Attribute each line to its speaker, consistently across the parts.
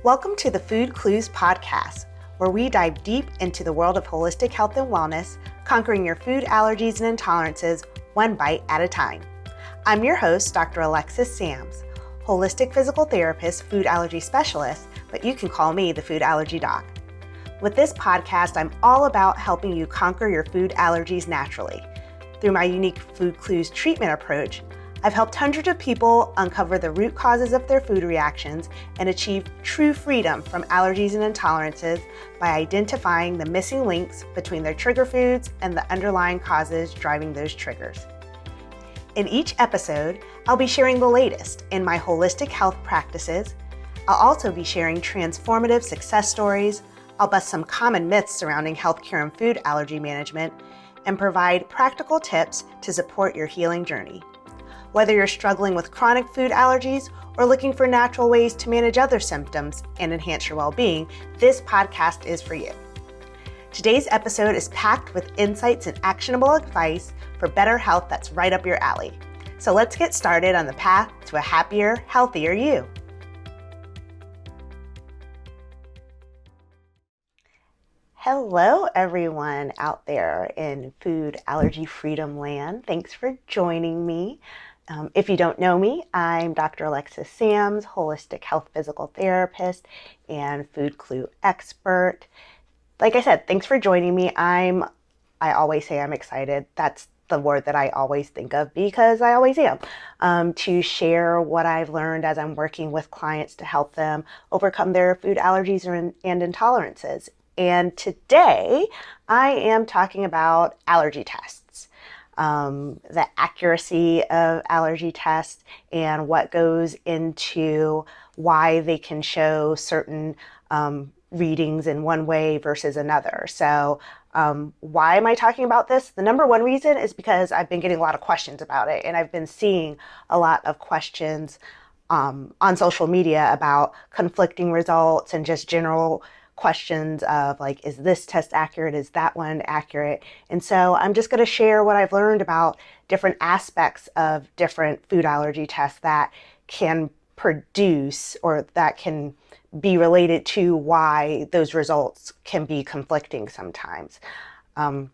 Speaker 1: Welcome to the Food Clues podcast, where we dive deep into the world of holistic health and wellness, conquering your food allergies and intolerances one bite at a time. I'm your host, Dr. Alexis Sams, holistic physical therapist, food allergy specialist, but you can call me the food allergy doc. With this podcast, I'm all about helping you conquer your food allergies naturally. Through my unique Food Clues treatment approach, I've helped hundreds of people uncover the root causes of their food reactions and achieve true freedom from allergies and intolerances by identifying the missing links between their trigger foods and the underlying causes driving those triggers. In each episode, I'll be sharing the latest in my holistic health practices. I'll also be sharing transformative success stories. I'll bust some common myths surrounding healthcare and food allergy management and provide practical tips to support your healing journey. Whether you're struggling with chronic food allergies or looking for natural ways to manage other symptoms and enhance your well-being, this podcast is for you. Today's episode is packed with insights and actionable advice for better health that's right up your alley. So let's get started on the path to a happier, healthier you. Hello, everyone out there in food allergy freedom land. Thanks for joining me. If you don't know me, I'm Dr. Alexis Sams, holistic health physical therapist and food clue expert. Like I said, thanks for joining me. I always say I'm excited. That's the word that I always think of because I always am, to share what I've learned as I'm working with clients to help them overcome their food allergies and intolerances. And today I am talking about allergy tests. The accuracy of allergy tests and what goes into why they can show certain readings in one way versus another. So why am I talking about this? The number one reason is because I've been getting a lot of questions about it, and I've been seeing a lot of questions on social media about conflicting results and just general questions of like, is this test accurate? Is that one accurate? And so I'm just going to share what I've learned about different aspects of different food allergy tests that can produce or that can be related to why those results can be conflicting sometimes. I'm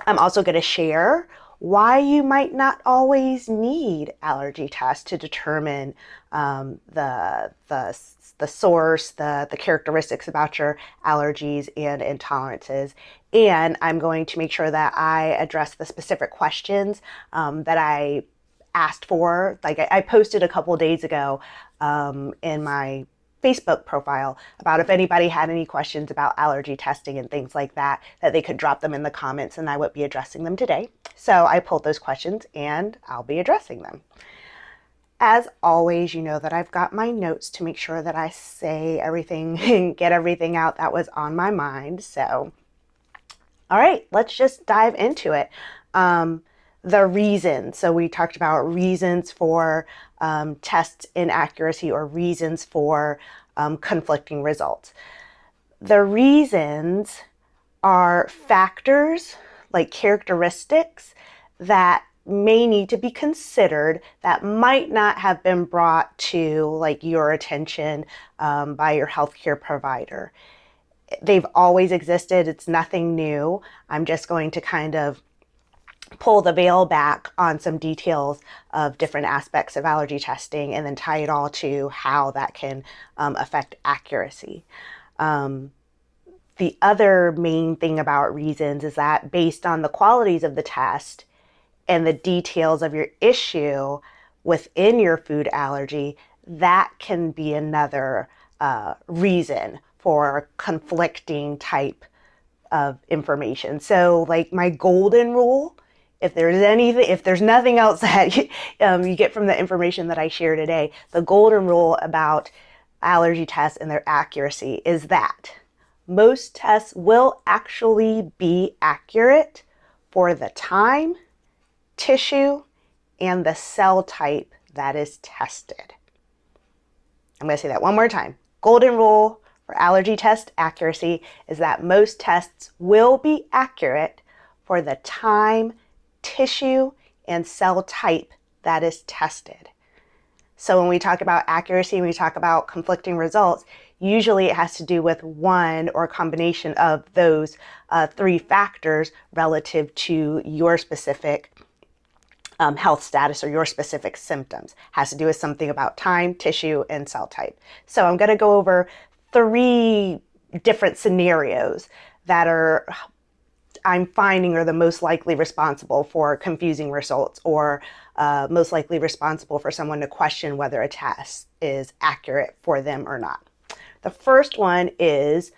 Speaker 1: also going to share why you might not always need allergy tests to determine the source, the characteristics about your allergies and intolerances. And I'm going to make sure that I address the specific questions that I asked for. Like I posted a couple days ago in my Facebook profile about if anybody had any questions about allergy testing and things like that, that they could drop them in the comments and I would be addressing them today. So I pulled those questions and I'll be addressing them. As always, you know that I've got my notes to make sure that I say everything and get everything out that was on my mind. So, all right, let's just dive into it. The reasons. So we talked about reasons for test inaccuracy or reasons for conflicting results. The reasons are factors like characteristics that may need to be considered that might not have been brought to like your attention by your healthcare provider. They've always existed. It's nothing new. I'm just going to kind of pull the veil back on some details of different aspects of allergy testing and then tie it all to how that can affect accuracy. The other main thing about reasons is that based on the qualities of the test and the details of your issue within your food allergy, that can be another reason for conflicting type of information. So like my golden rule, if there's nothing else that you get from the information that I share today, the golden rule about allergy tests and their accuracy is that most tests will actually be accurate for the time, tissue, and the cell type that is tested. I'm going to say that one more time. Golden rule for allergy test accuracy is that most tests will be accurate for the time, tissue, and cell type that is tested. So when we talk about accuracy, when we talk about conflicting results, usually it has to do with one or a combination of those three factors relative to your specific health status or your specific symptoms. Has to do with something about time, tissue, and cell type. So I'm going to go over 3 different scenarios that I'm finding are the most likely responsible for confusing results, or most likely responsible for someone to question whether a test is accurate for them or not. The first one is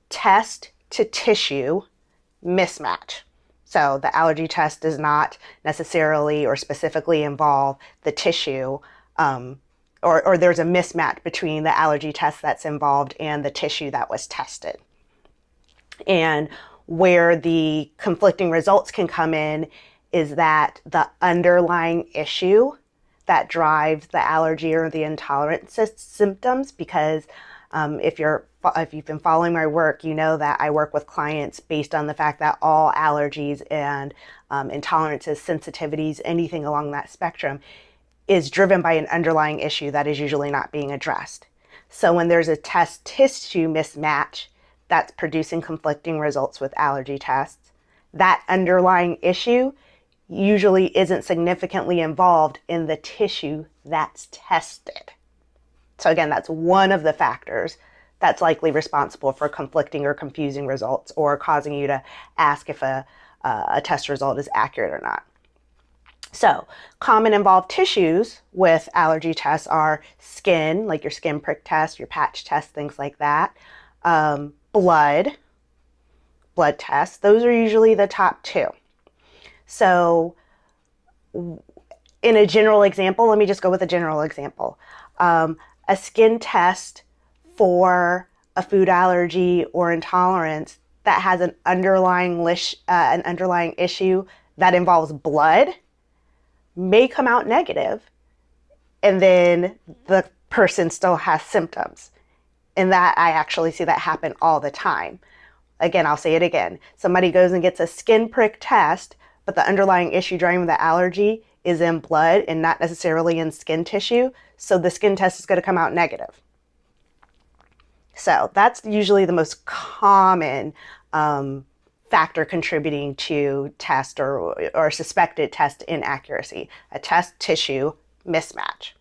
Speaker 1: test to tissue mismatch. So the allergy test does not necessarily or specifically involve the tissue, or there's a mismatch between the allergy test that's involved and the tissue that was tested. And where the conflicting results can come in is that the underlying issue that drives the allergy or the intolerance symptoms, because if you've been following my work, you know that I work with clients based on the fact that all allergies and intolerances, sensitivities, anything along that spectrum is driven by an underlying issue that is usually not being addressed. So when there's a test tissue mismatch that's producing conflicting results with allergy tests, that underlying issue usually isn't significantly involved in the tissue that's tested. So again, that's one of the factors that's likely responsible for conflicting or confusing results, or causing you to ask if a test result is accurate or not. So common involved tissues with allergy tests are skin, like your skin prick test, your patch test, things like that. Blood tests, those are usually the top 2. So in a general example, let me just go with a general example. A skin test for a food allergy or intolerance that has an underlying issue that involves blood may come out negative, and then the person still has symptoms. And that, I actually see that happen all the time. Again, I'll say it again. Somebody goes and gets a skin prick test, but the underlying issue driving the allergy is in blood and not necessarily in skin tissue. So the skin test is going to come out negative. So that's usually the most common factor contributing to test or suspected test inaccuracy, a test tissue mismatch.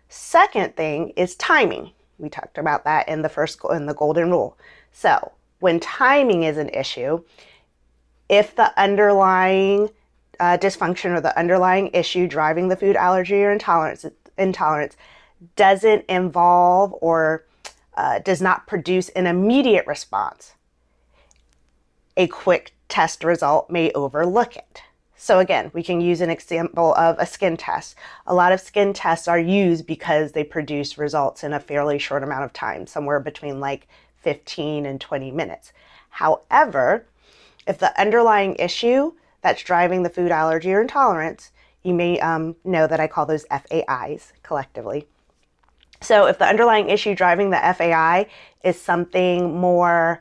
Speaker 1: Second thing is timing. We talked about that in the golden rule. So when timing is an issue, if the underlying dysfunction or the underlying issue driving the food allergy or intolerance doesn't involve or does not produce an immediate response, a quick test result may overlook it. So again, we can use an example of a skin test. A lot of skin tests are used because they produce results in a fairly short amount of time, somewhere between like 15 and 20 minutes. However, if the underlying issue that's driving the food allergy or intolerance, you may know that I call those FAIs collectively. So if the underlying issue driving the FAI is something more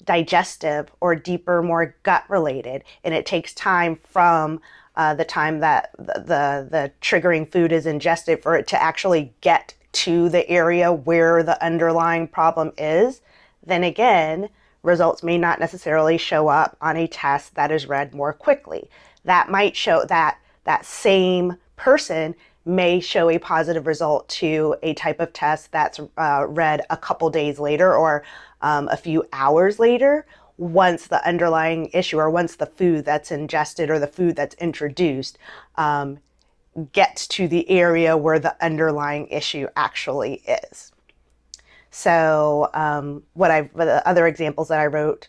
Speaker 1: digestive or deeper, more gut related, and it takes time from the time that the triggering food is ingested for it to actually get to the area where the underlying problem is, then again, results may not necessarily show up on a test that is read more quickly. That might show that same person may show a positive result to a type of test that's read a couple days later, or a few hours later, once the underlying issue, or once the food that's ingested or the food that's introduced gets to the area where the underlying issue actually is. So the other examples that I wrote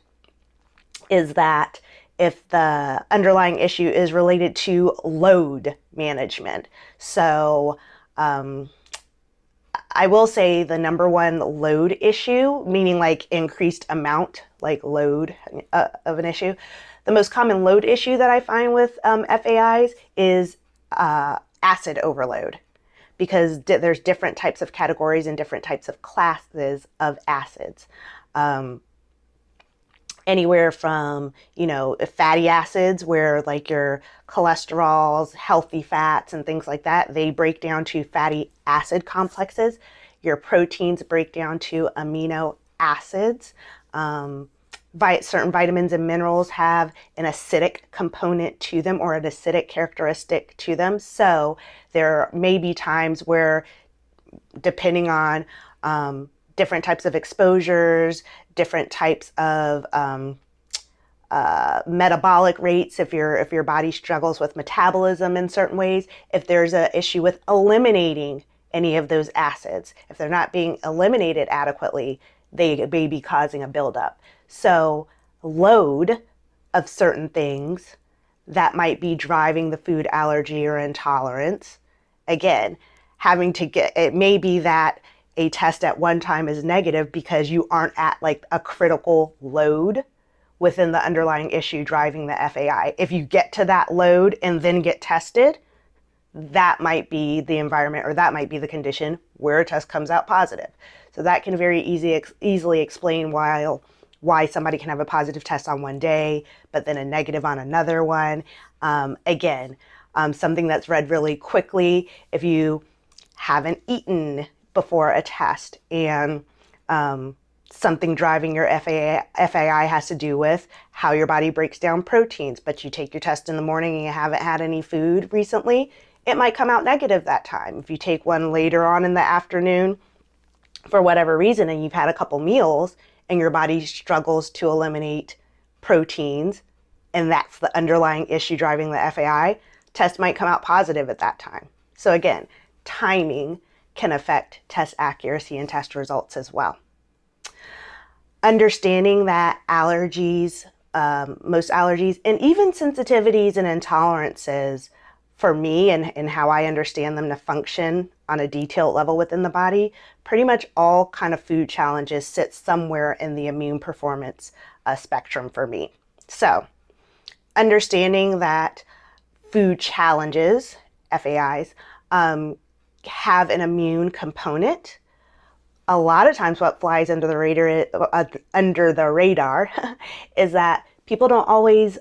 Speaker 1: is that if the underlying issue is related to load management. So I will say the number one load issue, meaning like increased amount, like load of an issue. The most common load issue that I find with FAIs is acid overload, because there's different types of categories and different types of classes of acids. anywhere from, fatty acids, where like your cholesterols, healthy fats, and things like that, they break down to fatty acid complexes. Your proteins break down to amino acids. Certain vitamins and minerals have an acidic component to them, or an acidic characteristic to them. So there may be times where, depending on different types of exposures, different types of metabolic rates, if your body struggles with metabolism in certain ways, if there's an issue with eliminating any of those acids, if they're not being eliminated adequately, they may be causing a buildup. So load of certain things that might be driving the food allergy or intolerance. Again, it may be that a test at one time is negative because you aren't at like a critical load within the underlying issue driving the FAI. If you get to that load and then get tested, that might be the environment, or that might be the condition where a test comes out positive. So that can very easily explain why somebody can have a positive test on one day, but then a negative on another one. Something that's read really quickly, if you haven't eaten before a test and something driving your FAI has to do with how your body breaks down proteins, but you take your test in the morning and you haven't had any food recently, it might come out negative that time. If you take one later on in the afternoon for whatever reason and you've had a couple meals and your body struggles to eliminate proteins, and that's the underlying issue driving the FAI, test might come out positive at that time. So again, timing can affect test accuracy and test results as well. Understanding that allergies, most allergies, and even sensitivities and intolerances, for me and how I understand them to function on a detailed level within the body, pretty much all kind of food challenges sit somewhere in the immune performance spectrum for me. So understanding that food challenges, FAIs, have an immune component. A lot of times what flies under the radar is that people don't always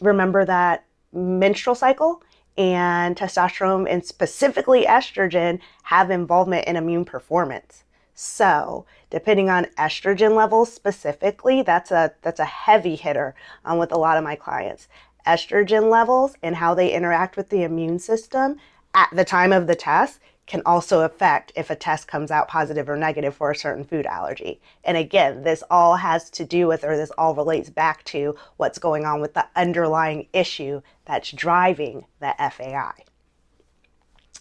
Speaker 1: remember that menstrual cycle and testosterone, and specifically estrogen, have involvement in immune performance. So depending on estrogen levels specifically, that's a heavy hitter with a lot of my clients. Estrogen levels and how they interact with the immune system at the time of the test can also affect if a test comes out positive or negative for a certain food allergy. And again, this all has to do with, or this all relates back to what's going on with the underlying issue that's driving the FAI.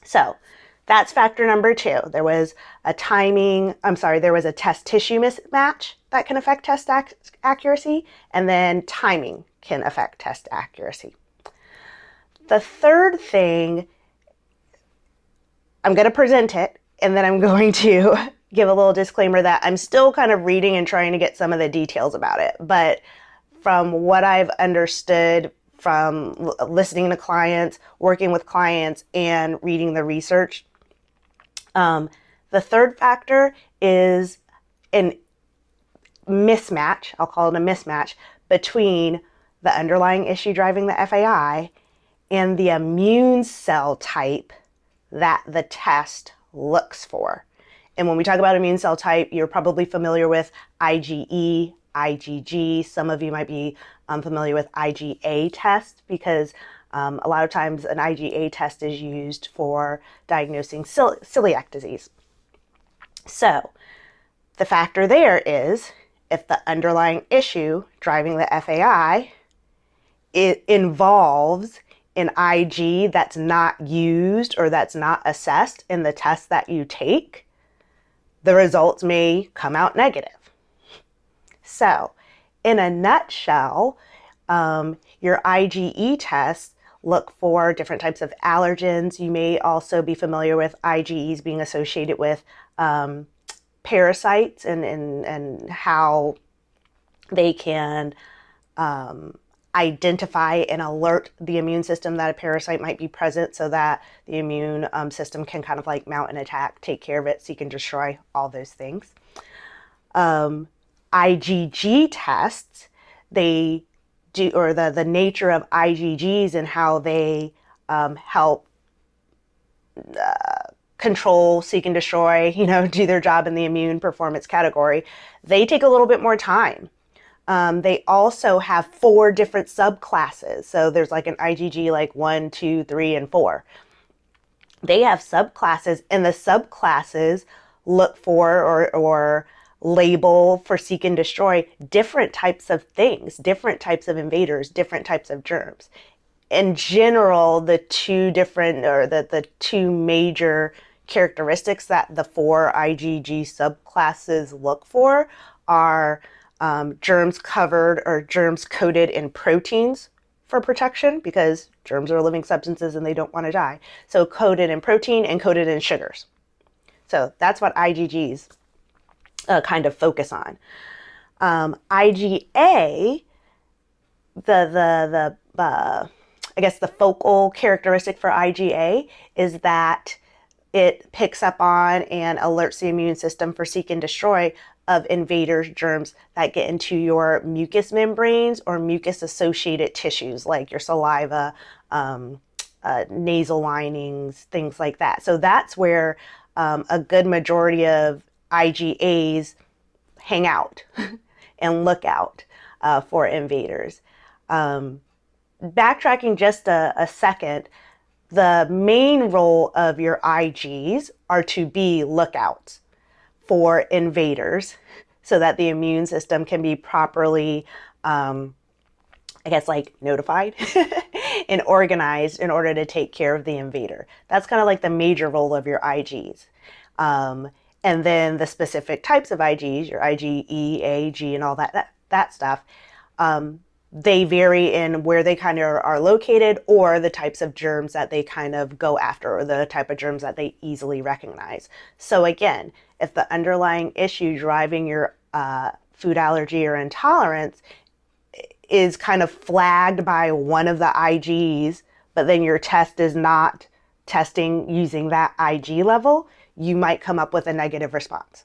Speaker 1: So that's factor number 2. There was a test tissue mismatch that can affect test accuracy, and then timing can affect test accuracy. The third thing, I'm going to present it, and then I'm going to give a little disclaimer that I'm still kind of reading and trying to get some of the details about it. But from what I've understood from listening to clients, working with clients, and reading the research, the third factor is a mismatch, I'll call it a mismatch, between the underlying issue driving the FAI and the immune cell type that the test looks for. And when we talk about immune cell type, you're probably familiar with IgE, IgG. Some of you might be familiar with IgA test, because a lot of times an IgA test is used for diagnosing celiac disease. So the factor there is, if the underlying issue driving the FAI, it involves an Ig that's not used or that's not assessed in the test that you take, the results may come out negative. So in a nutshell, your IgE tests look for different types of allergens. You may also be familiar with IgEs being associated with parasites and how they can identify and alert the immune system that a parasite might be present, so that the immune system can kind of like mount an attack, take care of it, so you can destroy all those things. IgG tests, they do, or the nature of IgGs and how they help control, seek, and destroy, do their job in the immune performance category, they take a little bit more time. They also have 4 different subclasses. So there's like an IgG like 1, 2, 3, and 4. They have subclasses, and the subclasses look for or label for seek and destroy different types of things, different types of invaders, different types of germs. In general, the two major characteristics that the 4 IgG subclasses look for are germs covered or germs coated in proteins for protection, because germs are living substances and they don't want to die. So coated in protein and coated in sugars. So that's what IgGs kind of focus on. IgA, I guess the focal characteristic for IgA is that it picks up on and alerts the immune system for seek and destroy of invaders, germs that get into your mucous membranes or mucus-associated tissues like your saliva, nasal linings, things like that. So that's where a good majority of IgAs hang out and look out for invaders. Backtracking just a second, the main role of your Igs are to be lookouts for invaders so that the immune system can be properly, notified and organized in order to take care of the invader. That's kind of like the major role of your Igs. And then the specific types of Igs, your IgE, A, G, and all that stuff, they vary in where they kind of are located, or the types of germs that they kind of go after, or the type of germs that they easily recognize. So again, if the underlying issue driving your food allergy or intolerance is kind of flagged by one of the Igs, but then your test is not testing using that Ig level, you might come up with a negative response,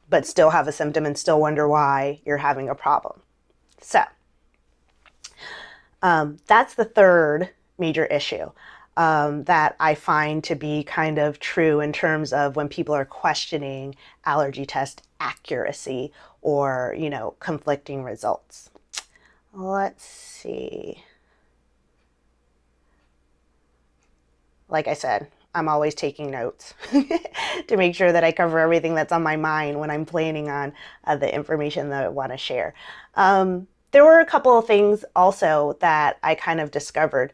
Speaker 1: but still have a symptom and still wonder why you're having a problem. So that's the third major issue that I find to be kind of true in terms of when people are questioning allergy test accuracy or, conflicting results. Let's see. Like I said, I'm always taking notes to make sure that I cover everything that's on my mind when I'm planning on the information that I want to share. There were a couple of things also that I kind of discovered.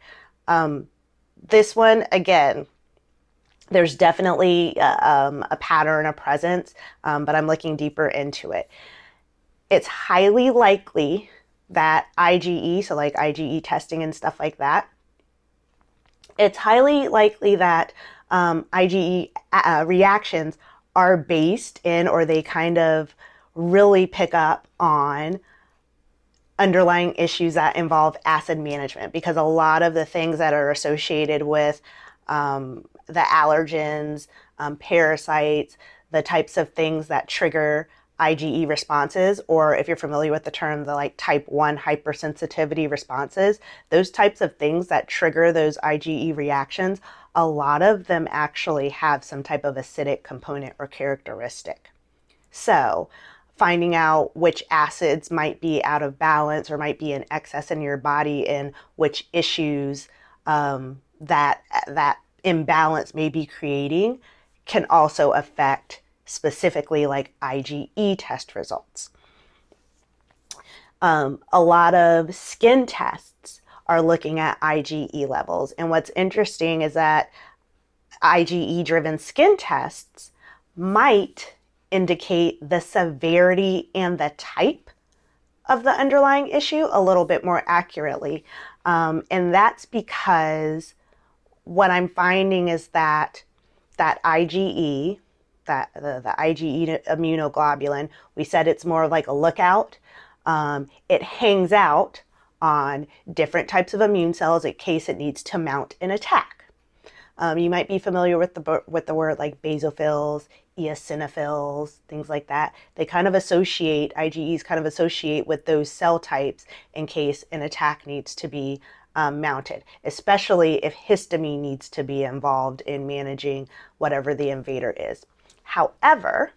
Speaker 1: This one, again, there's definitely a pattern, a presence, but I'm looking deeper into it. It's highly likely that IgE, so like IgE testing and stuff like that, it's highly likely that IgE reactions are based in, or they kind of really pick up on underlying issues that involve acid management, because a lot of the things that are associated with the allergens, parasites, the types of things that trigger IgE responses, or if you're familiar with the term, the type 1 hypersensitivity responses, those types of things that trigger those IgE reactions, a lot of them actually have some type of acidic component or characteristic. So finding out which acids might be out of balance or might be in excess in your body, and which issues that imbalance may be creating, can also affect specifically like IgE test results. A lot of skin tests are looking at IgE levels, and what's interesting is that IgE-driven skin tests might indicate the severity and the type of the underlying issue a little bit more accurately. And that's because what I'm finding is that IgE, the IgE immunoglobulin, we said it's more like a lookout. It hangs out on different types of immune cells in case it needs to mount an attack. You might be familiar with the word like basophils, eosinophils, things like that. They kind of associate, IgEs kind of associate with those cell types in case an attack needs to be mounted, especially if histamine needs to be involved in managing whatever the invader is. However,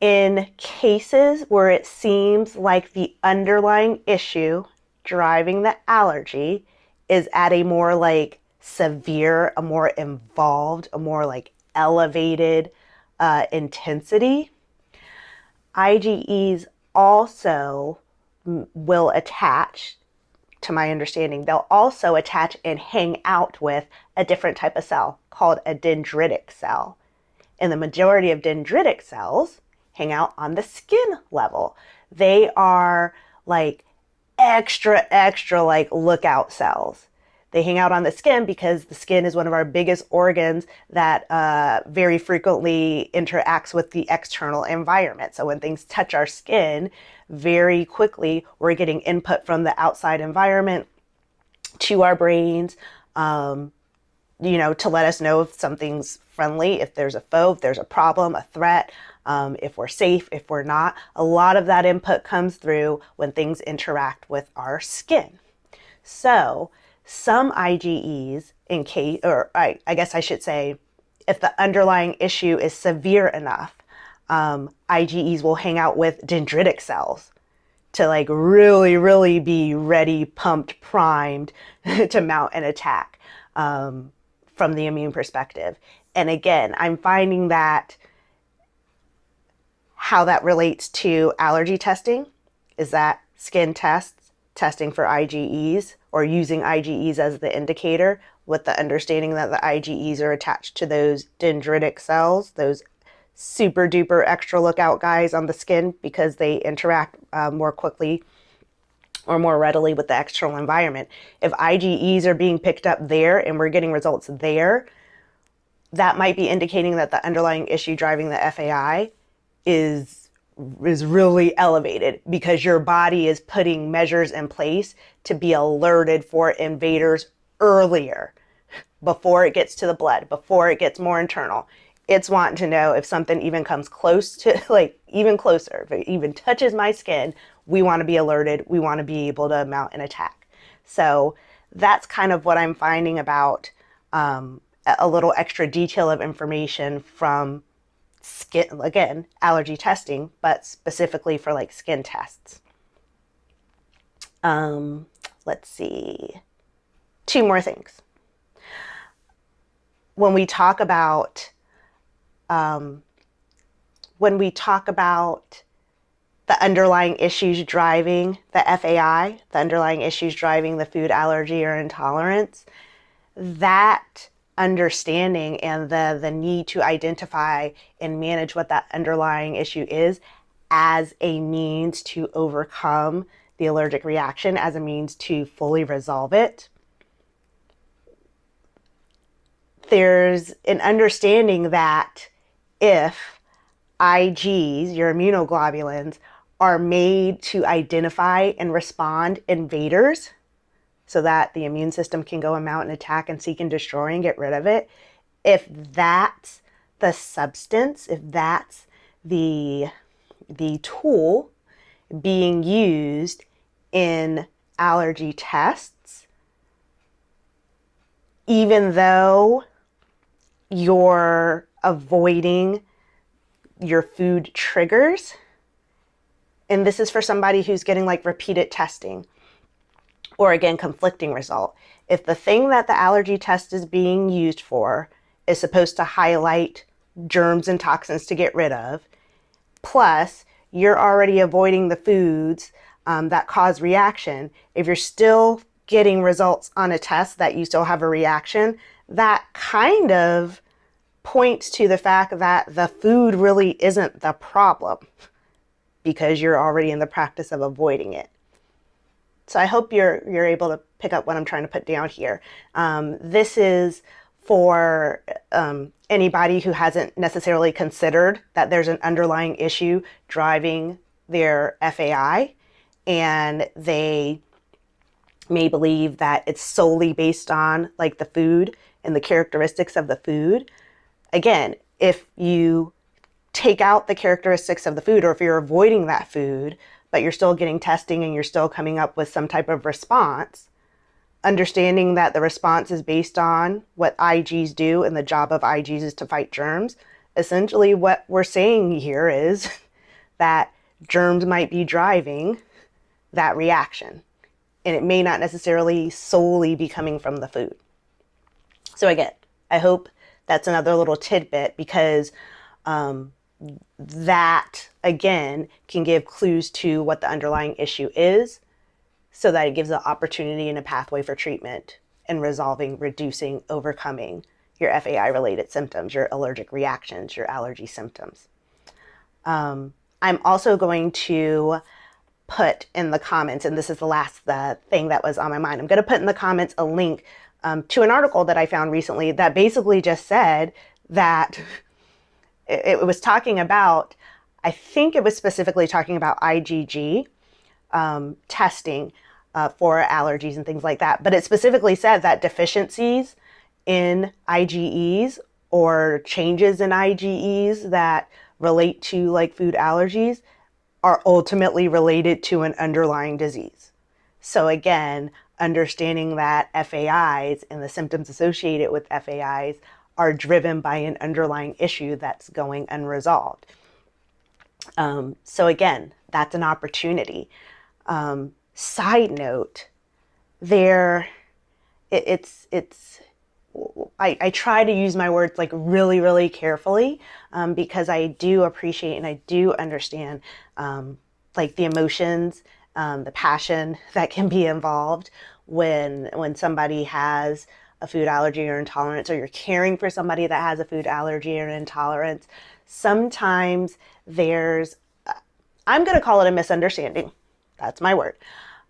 Speaker 1: in cases where it seems like the underlying issue driving the allergy is at a more like severe, a more involved, a more like elevated intensity, IgEs also will attach, to my understanding, they'll also attach and hang out with a different type of cell called a dendritic cell. And the majority of dendritic cells hang out on the skin level. They are like extra like lookout cells. They hang out on the skin because the skin is one of our biggest organs that very frequently interacts with the external environment. So when things touch our skin, very quickly we're getting input from the outside environment to our brains, to let us know if something's friendly, if there's a foe, if there's a problem, a threat, if we're safe, if we're not. A lot of that input comes through when things interact with our skin. So some IgEs, I guess I should say, if the underlying issue is severe enough, IgEs will hang out with dendritic cells to like really be ready, pumped, primed to mount an attack from the immune perspective. And again, I'm finding that how that relates to allergy testing is that skin tests, testing for IgEs or using IgEs as the indicator, with the understanding that the IgEs are attached to those dendritic cells, those super duper extra lookout guys on the skin, because they interact more quickly or more readily with the external environment. If IgEs are being picked up there and we're getting results there, that might be indicating that the underlying issue driving the FAI is really elevated, because your body is putting measures in place to be alerted for invaders earlier, before it gets to the blood, before it gets more internal. It's wanting to know if something even comes close to, like even closer, if it even touches my skin, we want to be alerted. We want to be able to mount an attack. So that's kind of what I'm finding about a little extra detail of information from skin, again, allergy testing, but specifically for like skin tests. Let's see, 2 more things. When we talk about the underlying issues driving the FAI, the underlying issues driving the food allergy or intolerance, that understanding and the need to identify and manage what that underlying issue is as a means to overcome the allergic reaction, as a means to fully resolve it. There's an understanding that if Igs, your immunoglobulins, are made to identify and respond invaders so that the immune system can go and mount an attack and seek and destroy and get rid of it, if that's the substance, if that's the tool being used in allergy tests, even though you're avoiding your food triggers, and this is for somebody who's getting like repeated testing, or again, conflicting result. If the thing that the allergy test is being used for is supposed to highlight germs and toxins to get rid of, plus you're already avoiding the foods that cause reaction, if you're still getting results on a test that you still have a reaction, that kind of points to the fact that the food really isn't the problem, because you're already in the practice of avoiding it. So I hope you're able to pick up what I'm trying to put down here. This is for anybody who hasn't necessarily considered that there's an underlying issue driving their FAI, and they may believe that it's solely based on like the food and the characteristics of the food, again, if you take out the characteristics of the food, or if you're avoiding that food, but you're still getting testing and you're still coming up with some type of response, understanding that the response is based on what IGs do, and the job of IGs is to fight germs. Essentially, what we're saying here is that germs might be driving that reaction, and it may not necessarily solely be coming from the food. So again, I hope that's another little tidbit, because that, again, can give clues to what the underlying issue is, so that it gives an opportunity and a pathway for treatment and resolving, reducing, overcoming your FAI-related symptoms, your allergic reactions, your allergy symptoms. I'm also going to put in the comments, and this is the last thing that was on my mind, I'm going to put in the comments a link to an article that I found recently that basically just said that it was talking about, I think it was specifically talking about IgG testing for allergies and things like that. But it specifically said that deficiencies in IgEs or changes in IgEs that relate to like food allergies are ultimately related to an underlying disease. So again, understanding that FAIs and the symptoms associated with FAIs are driven by an underlying issue that's going unresolved. So again, that's an opportunity. Side note, I try to use my words like really, really carefully, because I do appreciate and I do understand like the emotions, the passion that can be involved when somebody has a food allergy or intolerance, or you're caring for somebody that has a food allergy or intolerance. Sometimes there's, I'm going to call it a misunderstanding. That's my word.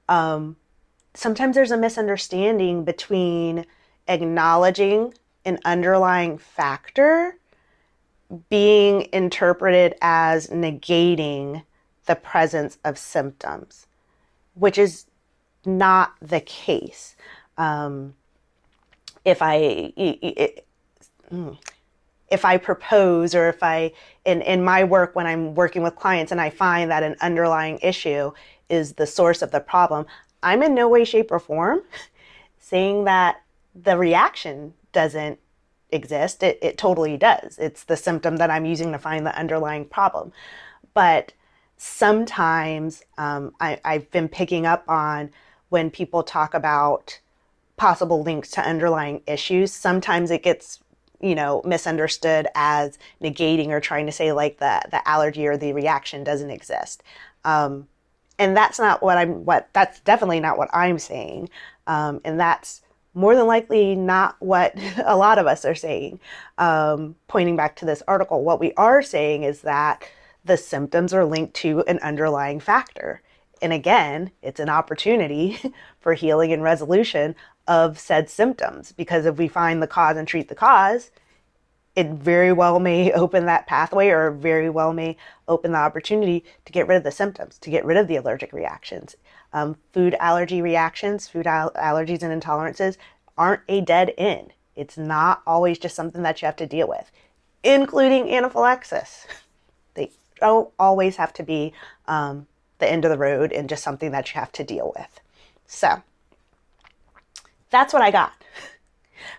Speaker 1: Sometimes there's a misunderstanding between acknowledging an underlying factor being interpreted as negating the presence of symptoms, which is not the case. If I propose, or if I, in my work, when I'm working with clients and I find that an underlying issue is the source of the problem, I'm in no way, shape, or form saying that the reaction doesn't exist. It totally does. It's the symptom that I'm using to find the underlying problem. But sometimes I've been picking up on when people talk about possible links to underlying issues, sometimes it gets, misunderstood as negating or trying to say like the allergy or the reaction doesn't exist. And that's not that's definitely not what I'm saying. And that's more than likely not what a lot of us are saying. Pointing back to this article, what we are saying is that the symptoms are linked to an underlying factor. And again, it's an opportunity for healing and resolution of said symptoms, because if we find the cause and treat the cause, it very well may open that pathway, or very well may open the opportunity to get rid of the symptoms, to get rid of the allergic reactions. Food allergy reactions, food allergies and intolerances aren't a dead end. It's not always just something that you have to deal with, including anaphylaxis. They don't always have to be the end of the road and just something that you have to deal with. So that's what I got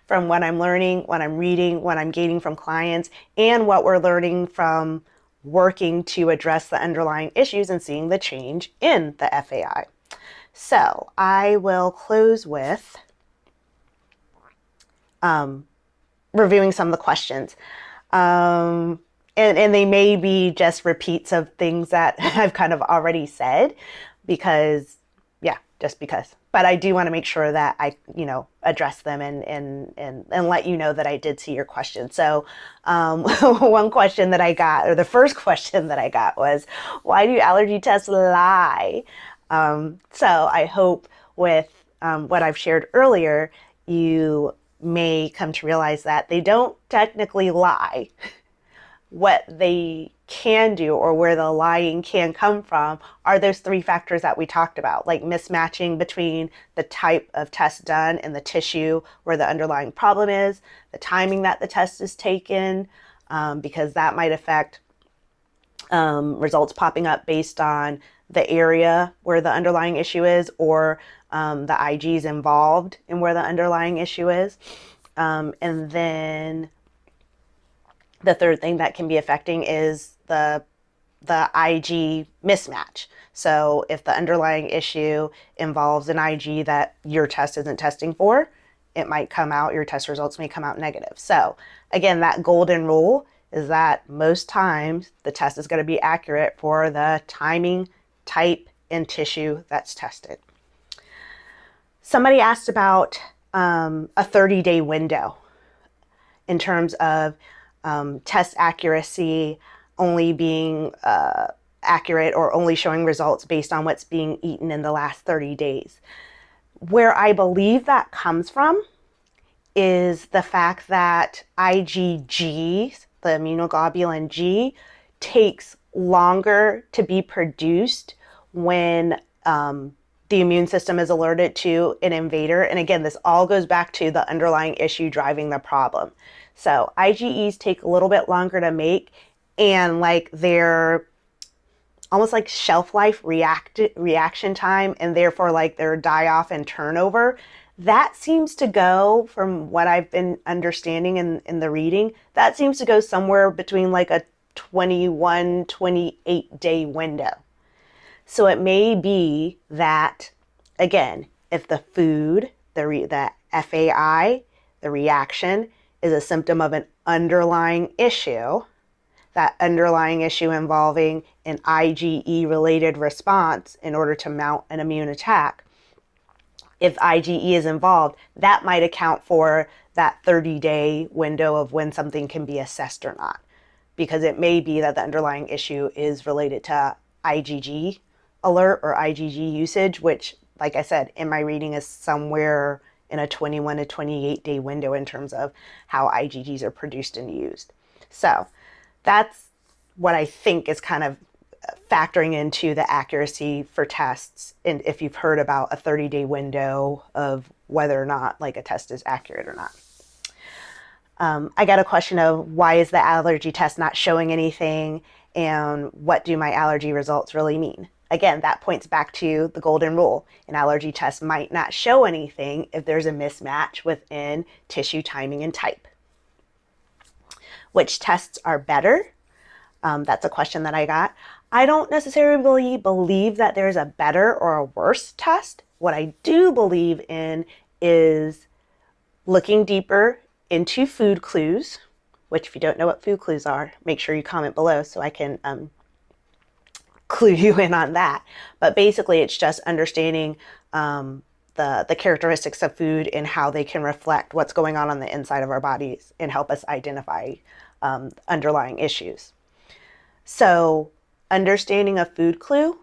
Speaker 1: from what I'm learning, what I'm reading, what I'm gaining from clients, and what we're learning from working to address the underlying issues and seeing the change in the FAI. So I will close with reviewing some of the questions. And they may be just repeats of things that I've kind of already said, because, just because. But I do want to make sure that I, address them and let you know that I did see your question. So one question that I got, or the first question that I got, was, why do allergy tests lie? So I hope with what I've shared earlier, you may come to realize that they don't technically lie. what they can do or where the lying can come from are those three factors that we talked about, like mismatching between the type of test done and the tissue where the underlying problem is, the timing that the test is taken, because that might affect results popping up based on the area where the underlying issue is, or the IGs involved in where the underlying issue is. And then the third thing that can be affecting is the IG mismatch. So if the underlying issue involves an IG that your test isn't testing for, it might come out, your test results may come out negative. So again, that golden rule is that most times the test is going to be accurate for the timing, type, and tissue that's tested. Somebody asked about a 30-day window in terms of test accuracy only being accurate or only showing results based on what's being eaten in the last 30 days. Where I believe that comes from is the fact that IgG, the immunoglobulin G, takes longer to be produced when the immune system is alerted to an invader. And again, this all goes back to the underlying issue driving the problem. So IgEs take a little bit longer to make, and like they're almost like shelf life reaction time, and therefore like their die off and turnover, that seems to go, from what I've been understanding in the reading, that seems to go somewhere between like a 21, 28 day window. So it may be that, again, if the food, the FAI, the reaction, is a symptom of an underlying issue, that underlying issue involving an IgE related response in order to mount an immune attack. If IgE is involved, that might account for that 30-day window of when something can be assessed or not, because it may be that the underlying issue is related to IgG alert or IgG usage, which, like I said, in my reading is somewhere in a 21 to 28 day window in terms of how IgGs are produced and used. So that's what I think is kind of factoring into the accuracy for tests, and if you've heard about a 30-day window of whether or not like a test is accurate or not. I got a question of why is the allergy test not showing anything, and what do my allergy results really mean? Again, that points back to the golden rule. An allergy test might not show anything if there's a mismatch within tissue, timing, and type. Which tests are better? That's a question that I got. I don't necessarily believe that there's a better or a worse test. What I do believe in is looking deeper into food clues, which if you don't know what food clues are, make sure you comment below so I can clue you in on that. But basically it's just understanding the characteristics of food and how they can reflect what's going on the inside of our bodies and help us identify underlying issues. So understanding a food clue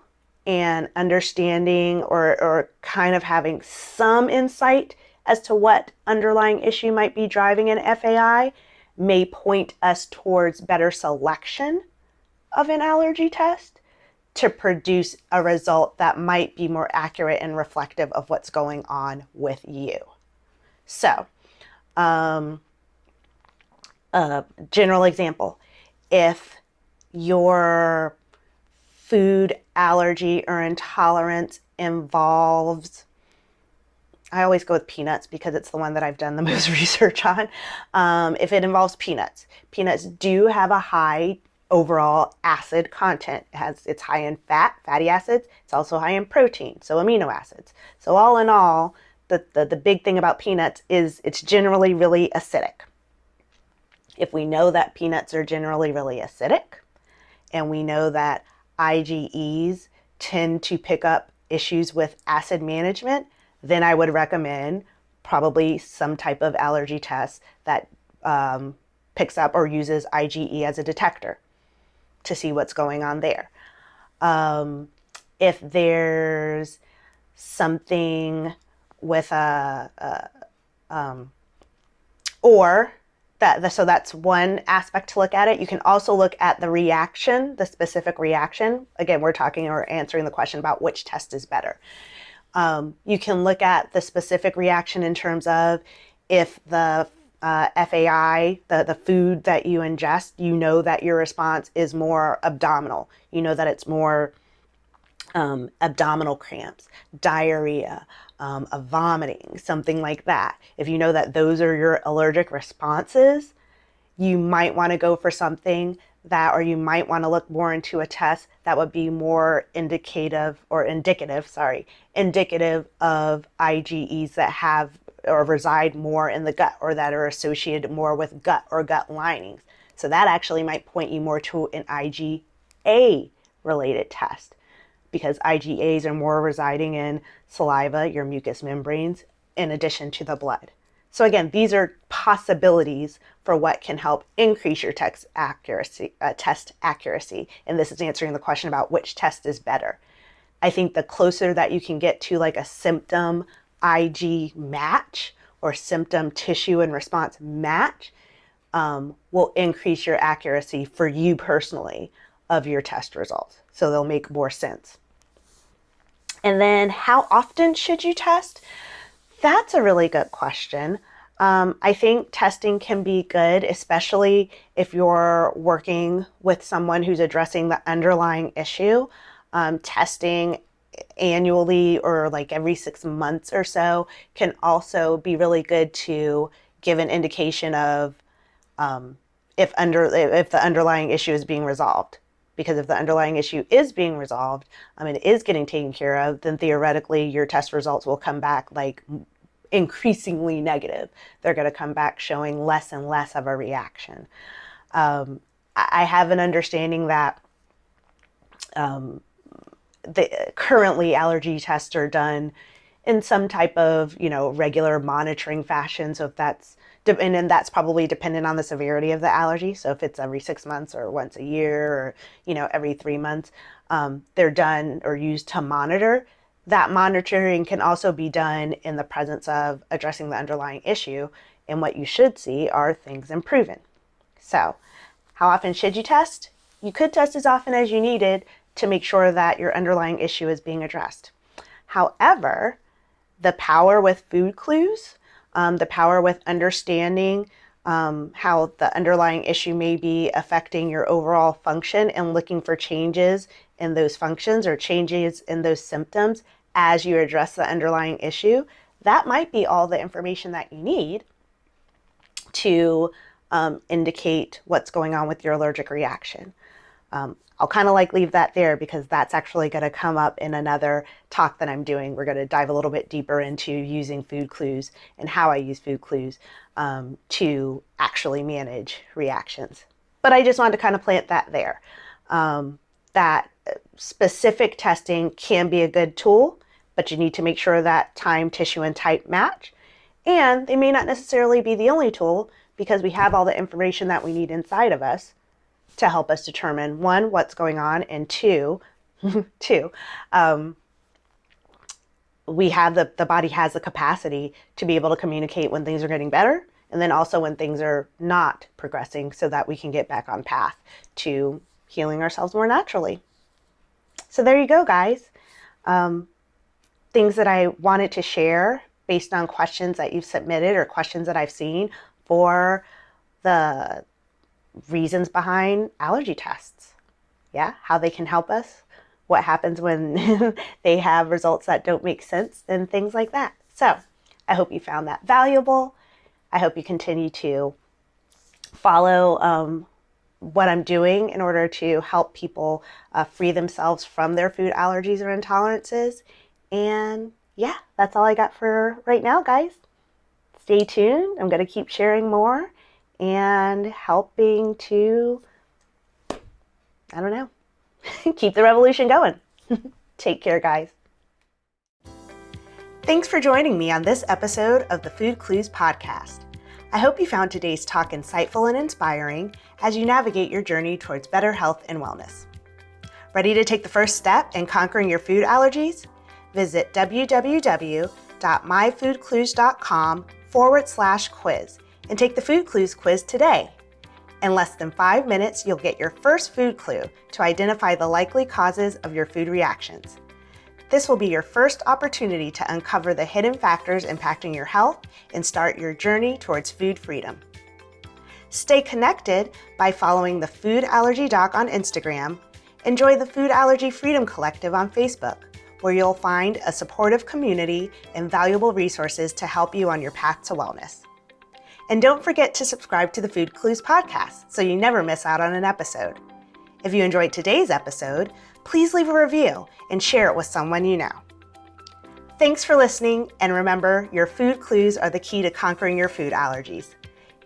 Speaker 1: and understanding or kind of having some insight as to what underlying issue might be driving an FAI may point us towards better selection of an allergy test to produce a result that might be more accurate and reflective of what's going on with you. So, general example, if your food allergy or intolerance involves, I always go with peanuts because it's the one that I've done the most research on. If it involves peanuts, peanuts do have a high overall acid content. It's high in fatty acids. It's also high in protein, so amino acids. So all in all, the big thing about peanuts is it's generally really acidic. If we know that peanuts are generally really acidic, and we know that IgEs tend to pick up issues with acid management, then I would recommend probably some type of allergy test that picks up or uses IgE as a detector to see what's going on there. If there's something with or So that's one aspect to look at it. You can also look at the reaction, the specific reaction. Again, we're talking or answering the question about which test is better. You can look at the specific reaction in terms of if the FAI, the food that you ingest, you know that your response is more abdominal. You know that it's more abdominal cramps, diarrhea, a vomiting, something like that. If you know that those are your allergic responses, you might want to go for something that, or you might want to look more into a test that would be more indicative of IgEs that have or reside more in the gut, or that are associated more with gut or gut linings. So that actually might point you more to an IgA related test, because IgAs are more residing in saliva, your mucous membranes, in addition to the blood. So again, these are possibilities for what can help increase your test accuracy. And this is answering the question about which test is better. I think the closer that you can get to like a symptom Ig match or symptom tissue and response match will increase your accuracy for you personally of your test results. So they'll make more sense. And then how often should you test? That's a really good question. I think testing can be good, especially if you're working with someone who's addressing the underlying issue. Testing annually or like every 6 months or so can also be really good to give an indication of if the underlying issue is being resolved. Because if the underlying issue is being resolved, it is getting taken care of, then theoretically your test results will come back like increasingly negative. They're going to come back showing less and less of a reaction. I have an understanding that currently allergy tests are done in some type of, regular monitoring fashion. So if that's, and then that's probably dependent on the severity of the allergy. So if it's every 6 months or once a year or, every 3 months, they're done or used to monitor. That monitoring can also be done in the presence of addressing the underlying issue. And what you should see are things improving. So how often should you test? You could test as often as you needed to make sure that your underlying issue is being addressed. However, the power with food clues, the power with understanding how the underlying issue may be affecting your overall function and looking for changes in those functions or changes in those symptoms as you address the underlying issue, that might be all the information that you need to indicate what's going on with your allergic reaction. I'll kind of leave that there because that's actually going to come up in another talk that I'm doing. We're going to dive a little bit deeper into using food clues and how I use food clues to actually manage reactions. But I just wanted to kind of plant that there. That specific testing can be a good tool, but you need to make sure that time, tissue, and type match. And they may not necessarily be the only tool because we have all the information that we need inside of us to help us determine, one, what's going on, and two, we have the body has the capacity to be able to communicate when things are getting better, and then also when things are not progressing, so that we can get back on path to healing ourselves more naturally. So there you go, guys. Things that I wanted to share based on questions that you've submitted or questions that I've seen for the reasons behind allergy tests. Yeah, how they can help us, what happens when they have results that don't make sense, and things like that. So I hope you found that valuable. I hope you continue to follow what I'm doing in order to help people free themselves from their food allergies or intolerances. And yeah, that's all I got for right now, guys. Stay tuned. I'm going to keep sharing more and helping to, keep the revolution going. Take care, guys. Thanks for joining me on this episode of the Food Clues Podcast. I hope you found today's talk insightful and inspiring as you navigate your journey towards better health and wellness. Ready to take the first step in conquering your food allergies? Visit www.myfoodclues.com/quiz and take the Food Clues quiz today. In less than 5 minutes, you'll get your first food clue to identify the likely causes of your food reactions. This will be your first opportunity to uncover the hidden factors impacting your health and start your journey towards food freedom. Stay connected by following the Food Allergy Doc on Instagram. Enjoy the Food Allergy Freedom Collective on Facebook, where you'll find a supportive community and valuable resources to help you on your path to wellness. And don't forget to subscribe to the Food Clues podcast so you never miss out on an episode. If you enjoyed today's episode, please leave a review and share it with someone you know. Thanks for listening, and remember, your food clues are the key to conquering your food allergies.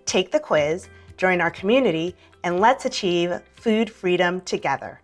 Speaker 1: Take the quiz, join our community, and let's achieve food freedom together.